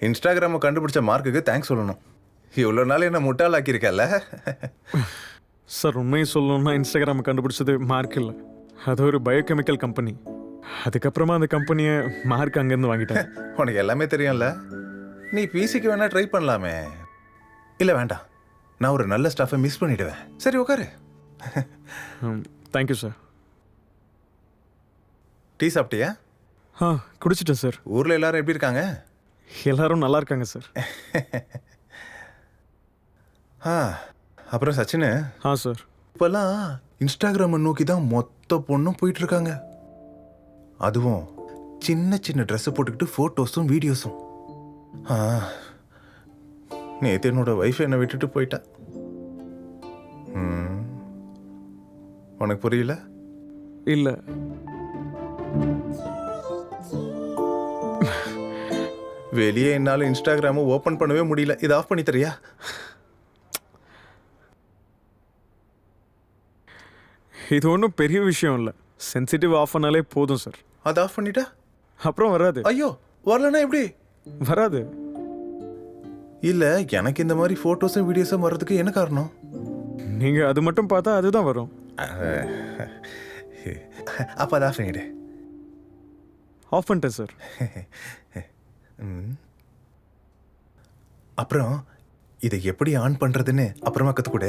இன்ஸ்டாகிராமை கண்டுபிடிச்ச மார்க்குக்கு தேங்க்ஸ் சொல்லணும். இவ்வளோ நாள் என்ன முட்டாளாக்கியிருக்கல. சார் உண்மையை சொல்லணும்னா இன்ஸ்டாகிராமை கண்டுபிடிச்சது மார்க் இல்லை, அது ஒரு பயோகெமிக்கல் கம்பெனி. அதுக்கப்புறமா அந்த கம்பெனியை மார்க் அங்கேருந்து வாங்கிட்டேன். உனக்கு எல்லாமே தெரியும்ல. நீ பிசிக்கு வேணா ட்ரை பண்ணலாமே. இல்லை வேண்டாம், நான் ஒரு நல்ல ஸ்டாஃபை மிஸ் பண்ணிடுவேன். சரி உட்காரு. Thank you sir. டீ சாப்பிட்டியா? குடிச்சிட்டேன் சார். ஊரில் எல்லாரும் எப்படி இருக்காங்க? எல்லாரும் நல்லா இருக்காங்க சார். அப்புறம் சச்சின், சார். இப்போல்லாம் இன்ஸ்டாகிராமை நோக்கி தான் மொத்த பொண்ணும் போயிட்டு இருக்காங்க. அதுவும் சின்ன சின்ன ட்ரெஸ்ஸை போட்டுக்கிட்டு ஃபோட்டோஸும் வீடியோஸும். நேற்று என்னோட ஒய்ஃப் என்னை விட்டுட்டு போயிட்டா. உனக்கு புரியல? இல்லை. வெளியே என்னால் இன்ஸ்டாகிராமை ஓப்பன் பண்ணவே முடியல. இதை ஆஃப் பண்ணி தரியா? இது ஒன்றும் பெரிய விஷயம் இல்லை, சென்சிட்டிவ் ஆஃப் பண்ணாலே போதும் சார். அதை ஆஃப் பண்ணிட்டா அப்புறம் வராது. ஐயோ, வரலன்னா எப்படி? வராது. இல்லை, எனக்கு இந்த மாதிரி ஃபோட்டோஸும் வீடியோஸும் வர்றதுக்கு என்ன காரணம்? நீங்கள் அது மட்டும் பார்த்தா அதுதான் வரும். அப்போ அதை ஆஃப் பண்ணிடு. ஆஃப் பண்ணிட்டேன் சார். அப்புறம் இதை எப்படி ஆன் பண்ணுறதுன்னு அப்புறமா கற்றுக்கூட.